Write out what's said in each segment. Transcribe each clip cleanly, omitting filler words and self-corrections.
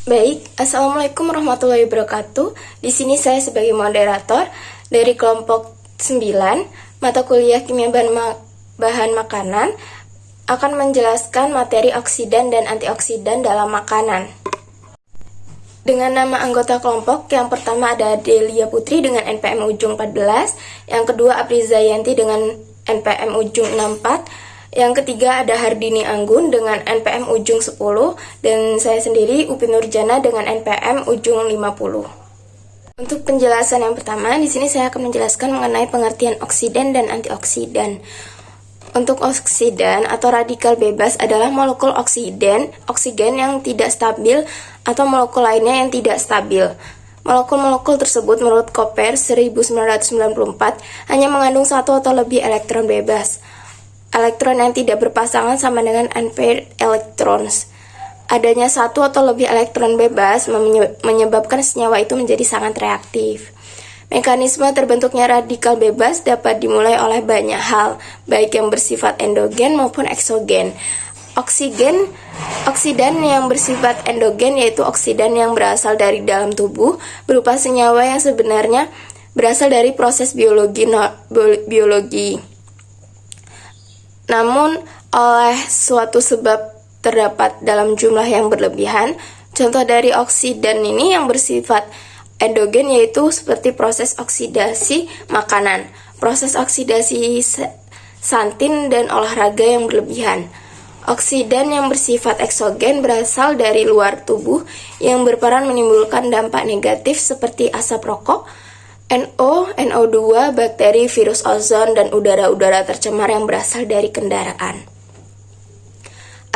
Baik, Assalamualaikum warahmatullahi wabarakatuh. Di sini saya sebagai moderator dari kelompok 9 mata kuliah kimia bahan makanan akan menjelaskan materi oksidan dan antioksidan dalam makanan. Dengan nama anggota kelompok, yang pertama ada Delia Putri dengan NPM ujung 14, yang kedua Apriza Yanti dengan NPM ujung 64, yang ketiga ada Hardini Anggun dengan NPM ujung 10, dan saya sendiri Upi Nurjana dengan NPM ujung 50. Untuk penjelasan yang pertama, di sini saya akan menjelaskan mengenai pengertian oksidan dan antioksidan. Untuk oksidan atau radikal bebas adalah molekul oksigen yang tidak stabil atau molekul lainnya yang tidak stabil. Molekul-molekul tersebut menurut Koper 1994 hanya mengandung satu atau lebih elektron bebas. Elektron yang tidak berpasangan sama dengan unpaired electrons. Adanya satu atau lebih elektron bebas menyebabkan senyawa itu menjadi sangat reaktif. Mekanisme terbentuknya radikal bebas dapat dimulai oleh banyak hal, baik yang bersifat endogen maupun eksogen. Oksidan yang bersifat endogen yaitu oksidan yang berasal dari dalam tubuh, berupa senyawa yang sebenarnya berasal dari proses biologi. Namun, oleh suatu sebab terdapat dalam jumlah yang berlebihan. Contoh dari oksidan ini yang bersifat endogen yaitu seperti proses oksidasi makanan, proses oksidasi santin, dan olahraga yang berlebihan. Oksidan yang bersifat eksogen berasal dari luar tubuh yang berperan menimbulkan dampak negatif seperti asap rokok, NO2, bakteri, virus ozon, dan udara-udara tercemar yang berasal dari kendaraan.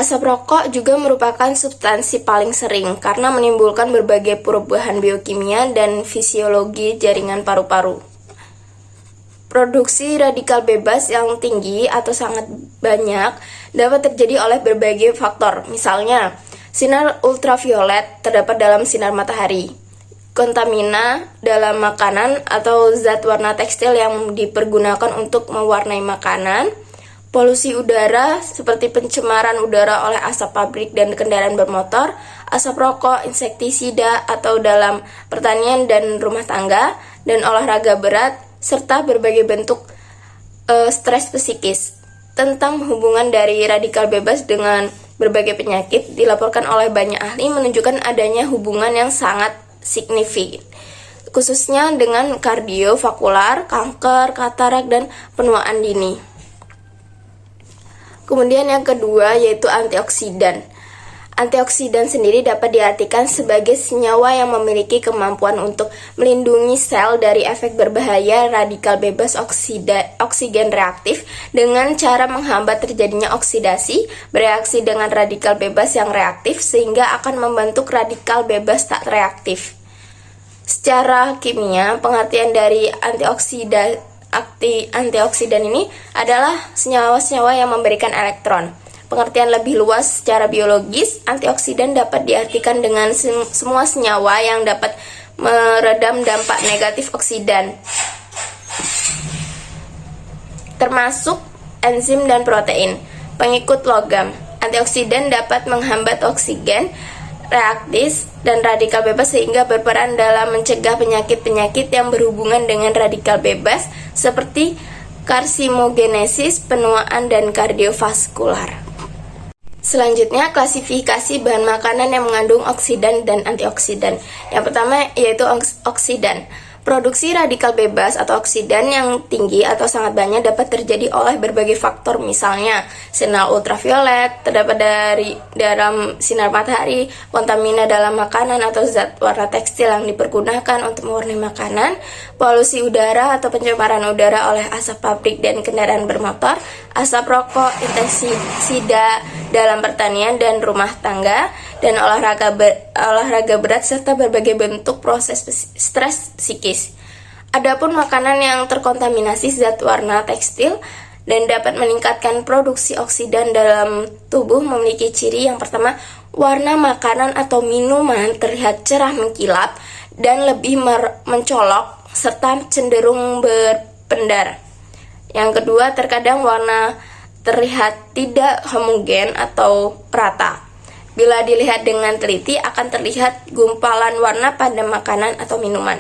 Asap rokok juga merupakan substansi paling sering karena menimbulkan berbagai perubahan biokimia dan fisiologi jaringan paru-paru. Produksi radikal bebas yang tinggi atau sangat banyak dapat terjadi oleh berbagai faktor. Misalnya, sinar ultraviolet terdapat dalam sinar matahari, kontamina dalam makanan atau zat warna tekstil yang dipergunakan untuk mewarnai makanan, polusi udara seperti pencemaran udara oleh asap pabrik dan kendaraan bermotor, asap rokok, insektisida atau dalam pertanian dan rumah tangga, dan olahraga berat, serta berbagai bentuk stres psikis. Tentang hubungan dari radikal bebas dengan berbagai penyakit dilaporkan oleh banyak ahli menunjukkan adanya hubungan yang sangat signifikan, khususnya dengan kardiovaskular, kanker, katarak, dan penuaan dini. Kemudian yang kedua yaitu antioksidan. Antioksidan sendiri dapat diartikan sebagai senyawa yang memiliki kemampuan untuk melindungi sel dari efek berbahaya radikal bebas oksigen reaktif dengan cara menghambat terjadinya oksidasi, bereaksi dengan radikal bebas yang reaktif sehingga akan membentuk radikal bebas tak reaktif. Secara kimia, pengertian dari antioksidan ini adalah senyawa-senyawa yang memberikan elektron. Pengertian lebih luas secara biologis, antioksidan dapat diartikan dengan semua senyawa yang dapat meredam dampak negatif oksidan, termasuk enzim dan protein, pengikut logam. Antioksidan dapat menghambat oksigen reaktif dan radikal bebas sehingga berperan dalam mencegah penyakit-penyakit yang berhubungan dengan radikal bebas seperti karsinogenesis, penuaan, dan kardiovaskular. Selanjutnya, klasifikasi bahan makanan yang mengandung oksidan dan antioksidan. Yang pertama yaitu oksidan. Produksi radikal bebas atau oksidan yang tinggi atau sangat banyak dapat terjadi oleh berbagai faktor, misalnya sinar ultraviolet terdapat dari dalam sinar matahari, kontamina dalam makanan atau zat warna tekstil yang dipergunakan untuk mewarnai makanan, polusi udara atau pencemaran udara oleh asap pabrik dan kendaraan bermotor, asap rokok, insektisida dalam pertanian dan rumah tangga, dan olahraga berat serta berbagai bentuk proses stres psikis. Adapun makanan yang terkontaminasi zat warna tekstil dan dapat meningkatkan produksi oksidan dalam tubuh memiliki ciri yang pertama, warna makanan atau minuman terlihat cerah mengkilap dan lebih mencolok serta cenderung berpendar. Yang kedua, terkadang warna terlihat tidak homogen atau rata. Bila dilihat dengan teliti akan terlihat gumpalan warna pada makanan atau minuman.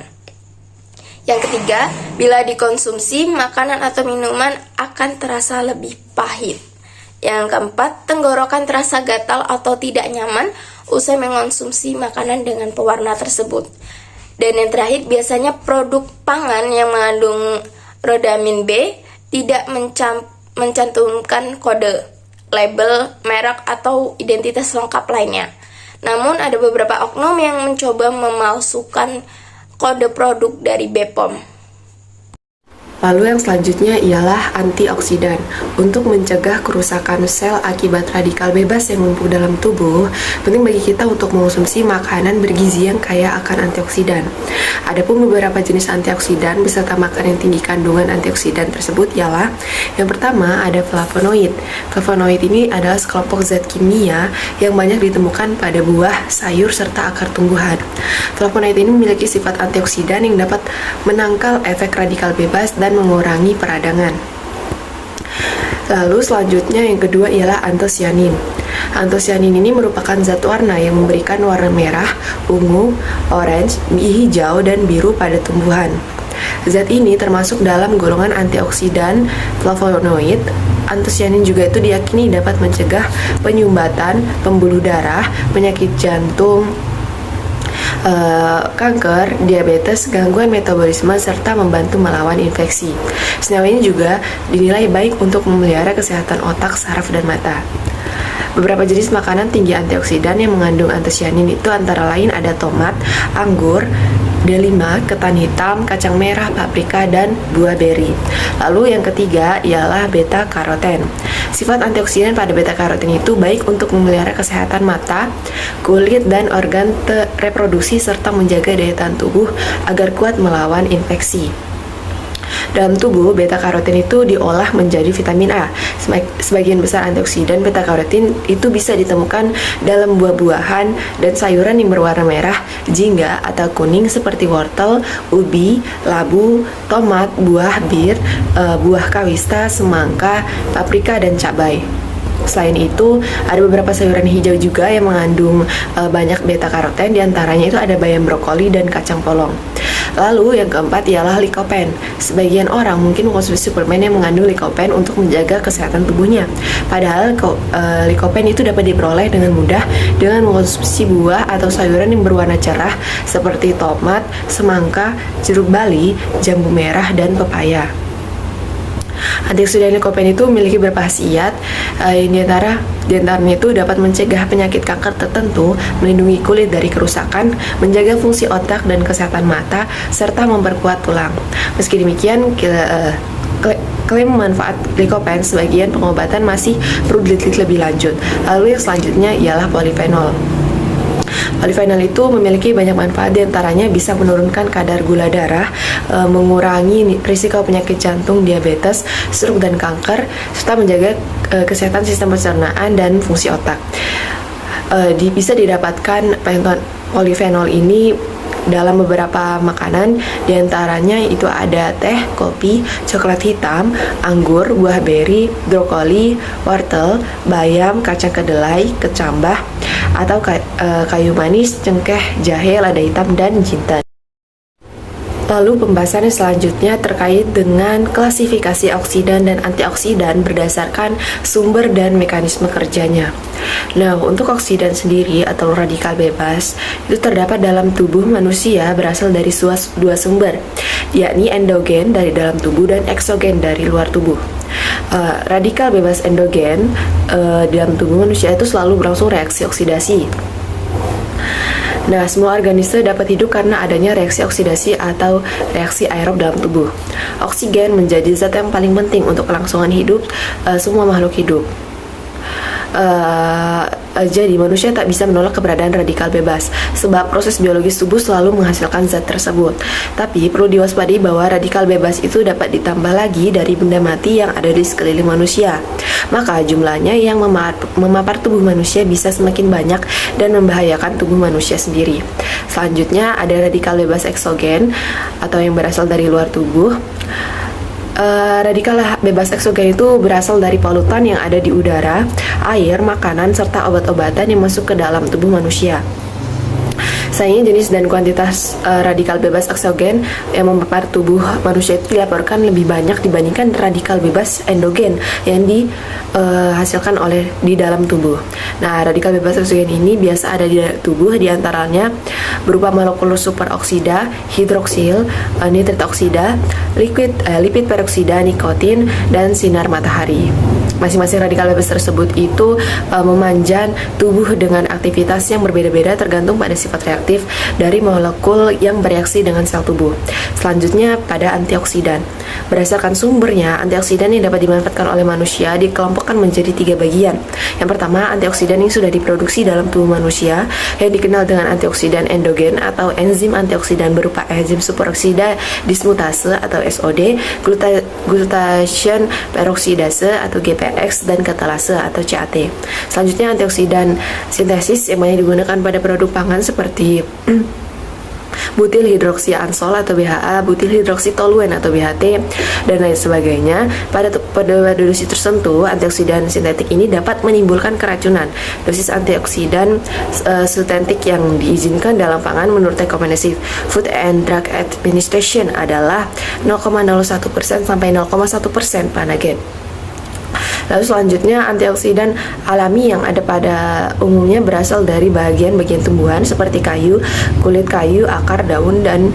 Yang ketiga, bila dikonsumsi, makanan atau minuman akan terasa lebih pahit. Yang keempat, tenggorokan terasa gatal atau tidak nyaman usai mengonsumsi makanan dengan pewarna tersebut. Dan yang terakhir, biasanya produk pangan yang mengandung rodamin B tidak mencantumkan kode, label, merek, atau identitas lengkap lainnya. Namun ada beberapa oknum yang mencoba memalsukan kode produk dari BPOM. Lalu yang selanjutnya ialah antioksidan. Untuk mencegah kerusakan sel akibat radikal bebas yang menumpuk dalam tubuh, penting bagi kita untuk mengonsumsi makanan bergizi yang kaya akan antioksidan. Adapun beberapa jenis antioksidan beserta makanan yang tinggi kandungan antioksidan tersebut ialah yang pertama ada flavonoid. Flavonoid ini adalah sekelompok zat kimia yang banyak ditemukan pada buah, sayur, serta akar tumbuhan. Flavonoid ini memiliki sifat antioksidan yang dapat menangkal efek radikal bebas dan mengurangi peradangan. Lalu selanjutnya yang kedua ialah antosianin. Antosianin ini merupakan zat warna yang memberikan warna merah, ungu, orange, hijau, dan biru pada tumbuhan. Zat ini termasuk dalam golongan antioksidan flavonoid. Antosianin juga itu diyakini dapat mencegah penyumbatan, pembuluh darah, penyakit jantung, kanker, diabetes, gangguan metabolisme, serta membantu melawan infeksi. Senyawa ini juga dinilai baik untuk memelihara kesehatan otak, saraf, dan mata. Beberapa jenis makanan tinggi antioksidan yang mengandung antosianin itu antara lain ada tomat, anggur, D5, ketan hitam, kacang merah, paprika, dan buah beri. Lalu yang ketiga ialah beta karoten. Sifat antioksidan pada beta karoten itu baik untuk memelihara kesehatan mata, kulit, dan organ reproduksi serta menjaga daya tahan tubuh agar kuat melawan infeksi. Dalam tubuh, beta karoten itu diolah menjadi vitamin A. Sebagian besar antioksidan beta karoten itu bisa ditemukan dalam buah-buahan dan sayuran yang berwarna merah, jingga atau kuning seperti wortel, ubi, labu, tomat, buah bir, buah kawista, semangka, paprika, dan cabai. Selain itu, ada beberapa sayuran hijau juga yang mengandung banyak beta karoten, diantaranya itu ada bayam brokoli dan kacang polong. Lalu yang keempat ialah likopen. Sebagian orang mungkin mengkonsumsi suplemen yang mengandung likopen untuk menjaga kesehatan tubuhnya. Padahal likopen itu dapat diperoleh dengan mudah dengan mengkonsumsi buah atau sayuran yang berwarna cerah seperti tomat, semangka, jeruk bali, jambu merah, dan pepaya. Antioksidan likopen itu memiliki beberapa khasiat, diantaranya itu dapat mencegah penyakit kanker tertentu, melindungi kulit dari kerusakan, menjaga fungsi otak dan kesehatan mata, serta memperkuat tulang. Meski demikian, klaim manfaat likopen sebagian pengobatan masih perlu diteliti lebih lanjut. Lalu yang selanjutnya ialah polifenol. Polifenol itu memiliki banyak manfaat, diantaranya bisa menurunkan kadar gula darah, mengurangi risiko penyakit jantung, diabetes, stroke, dan kanker, serta menjaga kesehatan sistem pencernaan dan fungsi otak. Bisa didapatkan polifenol ini dalam beberapa makanan, diantaranya itu ada teh, kopi, coklat hitam, anggur, buah beri, brokoli, wortel, bayam, kacang kedelai, kecambah, atau kayu manis, cengkeh, jahe, lada hitam, dan jinten. Lalu pembahasan selanjutnya terkait dengan klasifikasi oksidan dan antioksidan berdasarkan sumber dan mekanisme kerjanya. Nah, untuk oksidan sendiri atau radikal bebas itu terdapat dalam tubuh manusia berasal dari dua sumber, yakni endogen dari dalam tubuh dan eksogen dari luar tubuh. Radikal bebas endogen dalam tubuh manusia itu selalu berlangsung reaksi oksidasi. Nah, semua organisme dapat hidup karena adanya reaksi oksidasi atau reaksi aerob dalam tubuh. Oksigen menjadi zat yang paling penting untuk kelangsungan hidup semua makhluk hidup. Jadi manusia tak bisa menolak keberadaan radikal bebas sebab proses biologis tubuh selalu menghasilkan zat tersebut. Tapi perlu diwaspadai bahwa radikal bebas itu dapat ditambah lagi dari benda mati yang ada di sekeliling manusia. Maka jumlahnya yang memapar tubuh manusia bisa semakin banyak dan membahayakan tubuh manusia sendiri. Selanjutnya ada radikal bebas eksogen atau yang berasal dari luar tubuh. Radikal bebas eksogen itu berasal dari polutan yang ada di udara, air, makanan, serta obat-obatan yang masuk ke dalam tubuh manusia. Sayangnya jenis dan kuantitas radikal bebas eksogen yang memapar tubuh manusia itu dilaporkan lebih banyak dibandingkan radikal bebas endogen yang dihasilkan oleh di dalam tubuh. Nah, radikal bebas eksogen ini biasa ada di tubuh, diantaranya berupa molekul superoksida, hidroksil, nitrit oksida, lipid peroksida, nikotin, dan sinar matahari. Masing-masing radikal bebas tersebut itu memanjang tubuh dengan aktivitas yang berbeda-beda tergantung pada sifat reaktif dari molekul yang bereaksi dengan sel tubuh. Selanjutnya pada antioksidan. Berdasarkan sumbernya, antioksidan yang dapat dimanfaatkan oleh manusia dikelompokkan menjadi 3 bagian. Yang pertama, antioksidan yang sudah diproduksi dalam tubuh manusia yang dikenal dengan antioksidan endogen atau enzim antioksidan berupa enzim superoksida dismutase atau SOD, glutathione peroksidase atau GPX, dan katalase atau CAT. Selanjutnya antioksidan sintesis yang banyak digunakan pada produk pangan seperti butil hidroksiansol atau BHA, butil hidroksitoluen atau BHT, dan lain sebagainya. Pada dosis tertentu, antioksidan sintetik ini dapat menimbulkan keracunan. Dosis antioksidan sintetik yang diizinkan dalam pangan menurut rekomendasi Food and Drug Administration adalah 0,01% sampai 0,1% panagen. Lalu selanjutnya antioksidan alami yang ada pada umumnya berasal dari bagian-bagian tumbuhan seperti kayu, kulit kayu, akar, daun, dan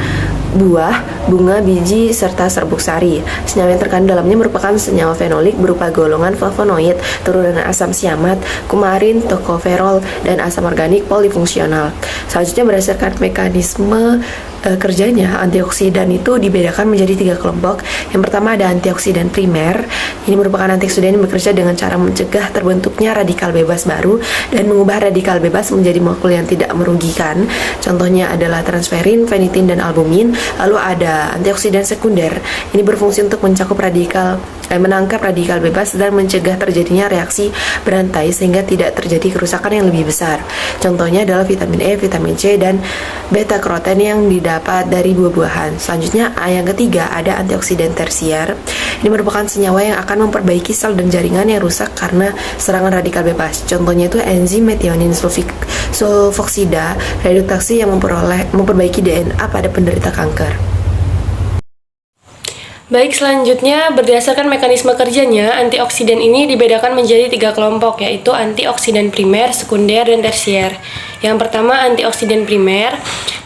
buah, bunga, biji, serta serbuk sari. Senyawa yang terkandung dalamnya merupakan senyawa fenolik berupa golongan flavonoid, turunan asam siamat, kumarin, tokoferol, dan asam organik polifungsional. Selanjutnya berdasarkan mekanisme kerjanya, antioksidan itu dibedakan menjadi 3 kelompok. Yang pertama ada antioksidan primer. Ini merupakan antioksidan yang bekerja dengan cara mencegah terbentuknya radikal bebas baru dan mengubah radikal bebas menjadi molekul yang tidak merugikan. Contohnya adalah transferin, fenitin, dan albumin. Lalu ada antioksidan sekunder. Ini berfungsi untuk menangkap radikal bebas dan mencegah terjadinya reaksi berantai sehingga tidak terjadi kerusakan yang lebih besar. Contohnya adalah vitamin E, vitamin C, dan beta karoten yang didapat dari buah-buahan. Selanjutnya yang ketiga ada antioksidan tersier. Ini merupakan senyawa yang akan memperbaiki sel dan jaringan yang rusak karena serangan radikal bebas. Contohnya itu enzim metionin sulfoksida reduktase yang memperbaiki DNA pada penderita kanker. Baik, selanjutnya berdasarkan mekanisme kerjanya, antioksidan ini dibedakan menjadi 3 kelompok, yaitu antioksidan primer, sekunder, dan tersier. Yang pertama, antioksidan primer.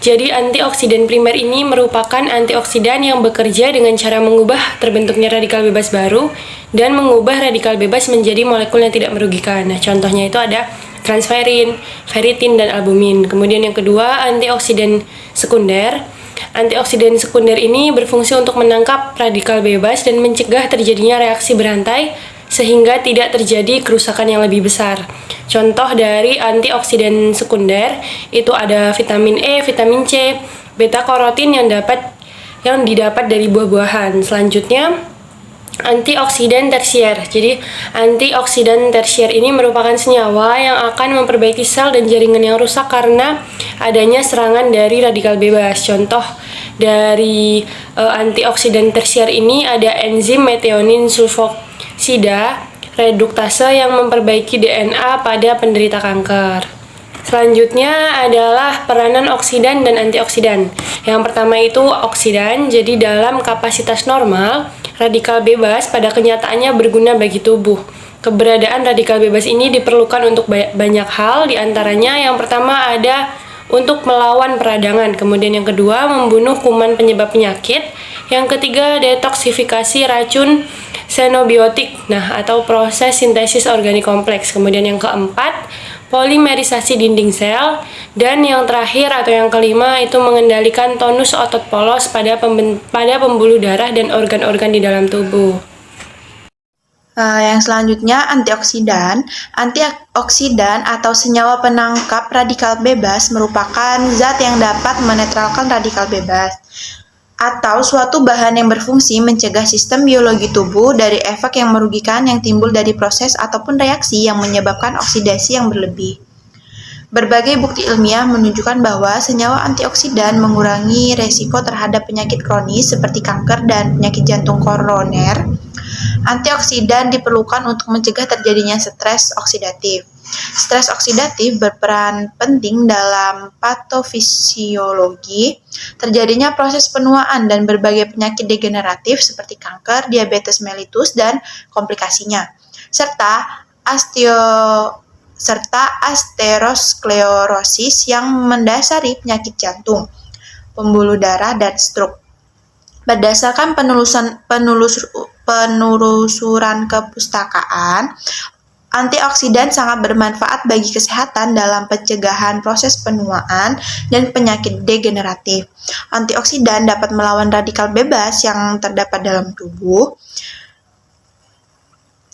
Jadi, antioksidan primer ini merupakan antioksidan yang bekerja dengan cara mengubah terbentuknya radikal bebas baru dan mengubah radikal bebas menjadi molekul yang tidak merugikan. Nah, contohnya itu ada transferin, ferritin, dan albumin. Kemudian yang kedua, antioksidan sekunder. Antioksidan sekunder ini berfungsi untuk menangkap radikal bebas dan mencegah terjadinya reaksi berantai sehingga tidak terjadi kerusakan yang lebih besar. Contoh dari antioksidan sekunder itu ada vitamin E, vitamin C, beta karotin yang didapat dari buah-buahan. Selanjutnya antioksidan tersier. Jadi antioksidan tersier ini merupakan senyawa yang akan memperbaiki sel dan jaringan yang rusak karena adanya serangan dari radikal bebas. Contoh dari antioksidan tersier ini ada enzim metionin sulfoksida reduktase yang memperbaiki DNA pada penderita kanker. Selanjutnya adalah peranan oksidan dan antioksidan. Yang pertama itu oksidan, jadi dalam kapasitas normal, radikal bebas pada kenyataannya berguna bagi tubuh. Keberadaan radikal bebas ini diperlukan untuk banyak hal, diantaranya yang pertama ada untuk melawan peradangan, kemudian yang kedua membunuh kuman penyebab penyakit, yang ketiga detoksifikasi racun xenobiotik, atau proses sintesis organik kompleks, kemudian yang keempat polimerisasi dinding sel, dan yang terakhir atau yang kelima itu mengendalikan tonus otot polos pada pembuluh darah dan organ-organ di dalam tubuh. Yang selanjutnya antioksidan. Antioksidan atau senyawa penangkap radikal bebas merupakan zat yang dapat menetralkan radikal bebas atau suatu bahan yang berfungsi mencegah sistem biologi tubuh dari efek yang merugikan yang timbul dari proses ataupun reaksi yang menyebabkan oksidasi yang berlebih. Berbagai bukti ilmiah menunjukkan bahwa senyawa antioksidan mengurangi resiko terhadap penyakit kronis seperti kanker dan penyakit jantung koroner. Antioksidan diperlukan untuk mencegah terjadinya stres oksidatif. Stres oksidatif berperan penting dalam patofisiologi, terjadinya proses penuaan dan berbagai penyakit degeneratif seperti kanker, diabetes mellitus, dan komplikasinya, serta aterosklerosis yang mendasari penyakit jantung, pembuluh darah, dan stroke. Berdasarkan penelusuran kepustakaan, antioksidan sangat bermanfaat bagi kesehatan dalam pencegahan proses penuaan dan penyakit degeneratif. Antioksidan dapat melawan radikal bebas yang terdapat dalam tubuh,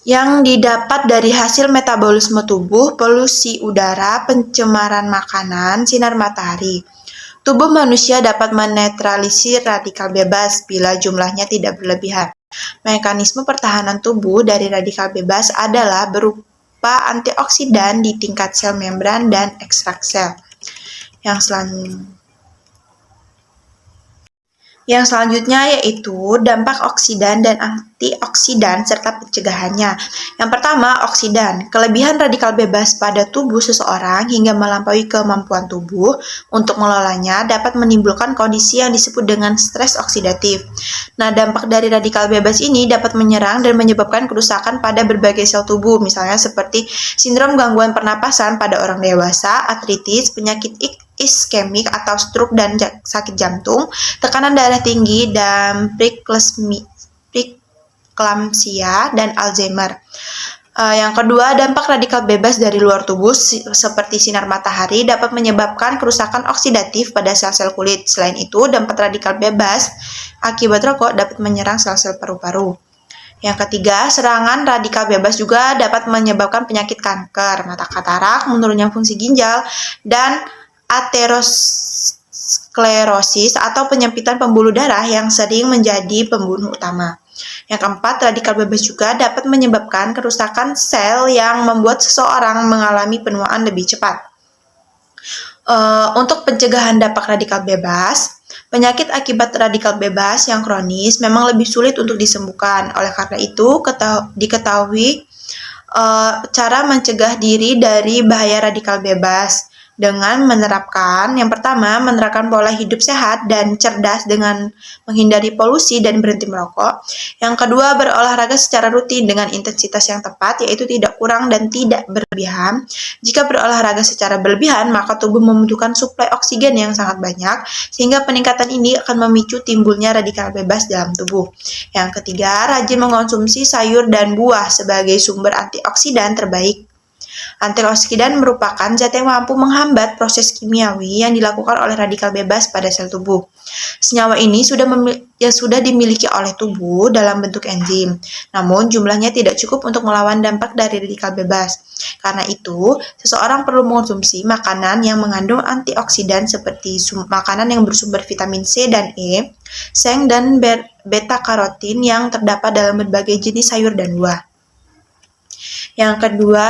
yang didapat dari hasil metabolisme tubuh, polusi udara, pencemaran makanan, sinar matahari. Tubuh manusia dapat menetralisir radikal bebas bila jumlahnya tidak berlebihan. Mekanisme pertahanan tubuh dari radikal bebas adalah berupa antioksidan di tingkat sel membran dan ekstrak sel. Yang selanjutnya yaitu dampak oksidan dan antioksidan serta pencegahannya. Yang pertama, oksidan. Kelebihan radikal bebas pada tubuh seseorang hingga melampaui kemampuan tubuh untuk mengelolanya dapat menimbulkan kondisi yang disebut dengan stres oksidatif. Nah, dampak dari radikal bebas ini dapat menyerang dan menyebabkan kerusakan pada berbagai sel tubuh, misalnya seperti sindrom gangguan pernapasan pada orang dewasa, artritis, penyakit iskemik atau stroke dan sakit jantung, tekanan darah tinggi, dan preeklamsia dan Alzheimer. Yang kedua, dampak radikal bebas dari luar tubuh seperti sinar matahari dapat menyebabkan kerusakan oksidatif pada sel-sel kulit. Selain itu, dampak radikal bebas akibat rokok dapat menyerang sel-sel paru-paru. Yang ketiga, serangan radikal bebas juga dapat menyebabkan penyakit kanker, mata katarak, menurunnya fungsi ginjal, dan aterosklerosis atau penyempitan pembuluh darah yang sering menjadi pembunuh utama. Yang keempat, radikal bebas juga dapat menyebabkan kerusakan sel yang membuat seseorang mengalami penuaan lebih cepat. Untuk pencegahan dampak radikal bebas, penyakit akibat radikal bebas yang kronis memang lebih sulit untuk disembuhkan. Oleh karena itu, diketahui cara mencegah diri dari bahaya radikal bebas dengan menerapkan, yang pertama, menerapkan pola hidup sehat dan cerdas dengan menghindari polusi dan berhenti merokok. Yang kedua, berolahraga secara rutin dengan intensitas yang tepat, yaitu tidak kurang dan tidak berlebihan. Jika berolahraga secara berlebihan, maka tubuh membutuhkan suplai oksigen yang sangat banyak, sehingga peningkatan ini akan memicu timbulnya radikal bebas dalam tubuh. Yang ketiga, rajin mengkonsumsi sayur dan buah sebagai sumber antioksidan terbaik. Antioksidan merupakan zat yang mampu menghambat proses kimiawi yang dilakukan oleh radikal bebas pada sel tubuh. Senyawa ini sudah dimiliki oleh tubuh dalam bentuk enzim, namun jumlahnya tidak cukup untuk melawan dampak dari radikal bebas. Karena itu, seseorang perlu mengkonsumsi makanan yang mengandung antioksidan seperti makanan yang bersumber vitamin C dan E, seng dan beta-karotin yang terdapat dalam berbagai jenis sayur dan buah. Yang kedua,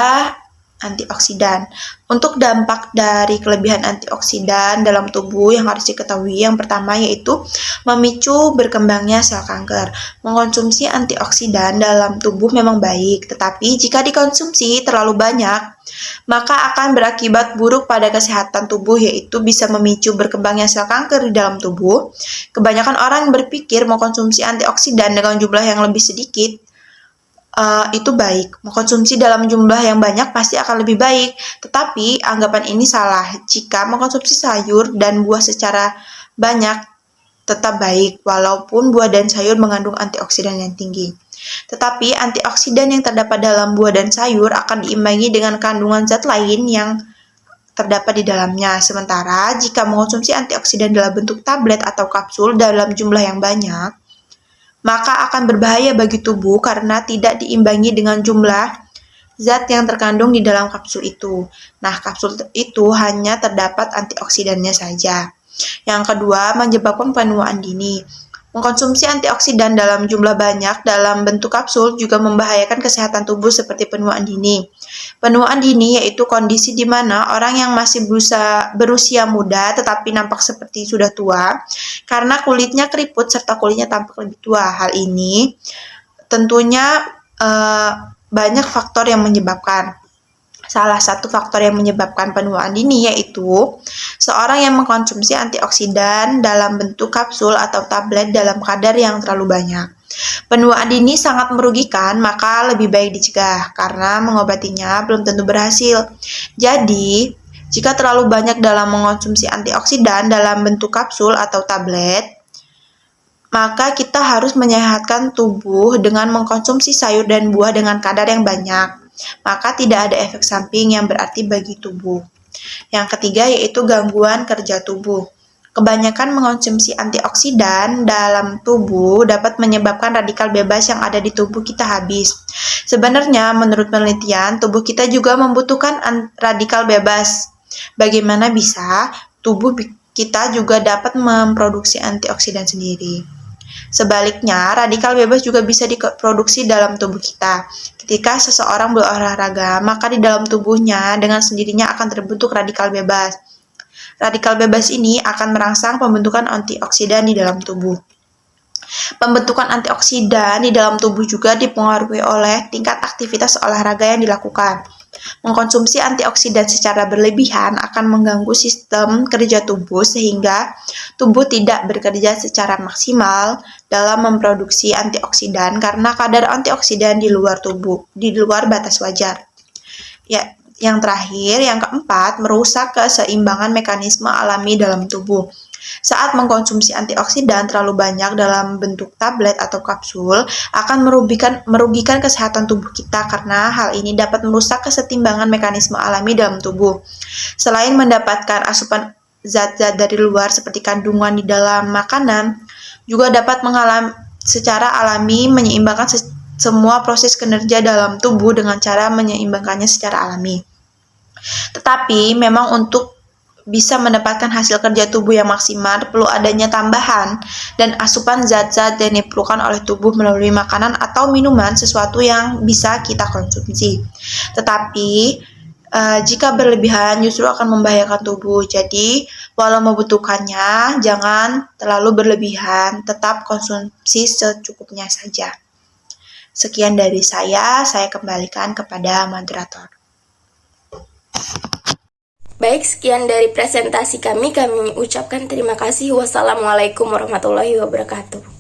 antioksidan. Untuk dampak dari kelebihan antioksidan dalam tubuh yang harus diketahui, yang pertama yaitu memicu berkembangnya sel kanker. Mengkonsumsi antioksidan dalam tubuh memang baik, tetapi jika dikonsumsi terlalu banyak, maka akan berakibat buruk pada kesehatan tubuh, yaitu bisa memicu berkembangnya sel kanker di dalam tubuh. Kebanyakan orang berpikir mengkonsumsi antioksidan dengan jumlah yang lebih sedikit itu baik. Mengkonsumsi dalam jumlah yang banyak pasti akan lebih baik, tetapi anggapan ini salah. Jika mengkonsumsi sayur dan buah secara banyak tetap baik, walaupun buah dan sayur mengandung antioksidan yang tinggi. Tetapi antioksidan yang terdapat dalam buah dan sayur akan diimbangi dengan kandungan zat lain yang terdapat di dalamnya. Sementara jika mengkonsumsi antioksidan dalam bentuk tablet atau kapsul dalam jumlah yang banyak, maka akan berbahaya bagi tubuh karena tidak diimbangi dengan jumlah zat yang terkandung di dalam kapsul itu. Nah, kapsul itu hanya terdapat antioksidannya saja. Yang kedua, menyebabkan penuaan dini. Mengkonsumsi antioksidan dalam jumlah banyak dalam bentuk kapsul juga membahayakan kesehatan tubuh seperti penuaan dini. Penuaan dini yaitu kondisi di mana orang yang masih berusia muda tetapi nampak seperti sudah tua karena kulitnya keriput serta kulitnya tampak lebih tua. Hal ini tentunya banyak faktor yang menyebabkan. Salah satu faktor yang menyebabkan penuaan dini yaitu seorang yang mengkonsumsi antioksidan dalam bentuk kapsul atau tablet dalam kadar yang terlalu banyak. Penuaan dini sangat merugikan, maka lebih baik dicegah karena mengobatinya belum tentu berhasil. Jadi, jika terlalu banyak dalam mengkonsumsi antioksidan dalam bentuk kapsul atau tablet, maka kita harus menyehatkan tubuh dengan mengkonsumsi sayur dan buah dengan kadar yang banyak. Maka tidak ada efek samping yang berarti bagi tubuh. Yang ketiga yaitu gangguan kerja tubuh. Kebanyakan mengkonsumsi antioksidan dalam tubuh dapat menyebabkan radikal bebas yang ada di tubuh kita habis. Sebenarnya menurut penelitian, tubuh kita juga membutuhkan radikal bebas. Bagaimana bisa tubuh kita juga dapat memproduksi antioksidan sendiri? Sebaliknya, radikal bebas juga bisa diproduksi dalam tubuh kita. Ketika seseorang berolahraga, maka di dalam tubuhnya dengan sendirinya akan terbentuk radikal bebas. Radikal bebas ini akan merangsang pembentukan antioksidan di dalam tubuh. Pembentukan antioksidan di dalam tubuh juga dipengaruhi oleh tingkat aktivitas olahraga yang dilakukan. Mengkonsumsi antioksidan secara berlebihan akan mengganggu sistem kerja tubuh sehingga tubuh tidak bekerja secara maksimal dalam memproduksi antioksidan karena kadar antioksidan di luar batas wajar. Ya, yang terakhir, yang keempat, merusak keseimbangan mekanisme alami dalam tubuh. Saat mengkonsumsi antioksidan terlalu banyak dalam bentuk tablet atau kapsul akan merugikan kesehatan tubuh kita karena hal ini dapat merusak kesetimbangan mekanisme alami dalam tubuh. Selain mendapatkan asupan zat-zat dari luar seperti kandungan di dalam makanan, juga dapat secara alami menyeimbangkan semua proses kinerja dalam tubuh dengan cara menyeimbangkannya secara alami. Tetapi memang untuk bisa mendapatkan hasil kerja tubuh yang maksimal, perlu adanya tambahan dan asupan zat-zat yang diperlukan oleh tubuh melalui makanan atau minuman, sesuatu yang bisa kita konsumsi. Tetapi, jika berlebihan justru akan membahayakan tubuh. Jadi, walau membutuhkannya, jangan terlalu berlebihan, tetap konsumsi secukupnya saja. Sekian dari saya kembalikan kepada moderator. Baik, sekian dari presentasi kami. Kami ucapkan terima kasih. Wassalamualaikum warahmatullahi wabarakatuh.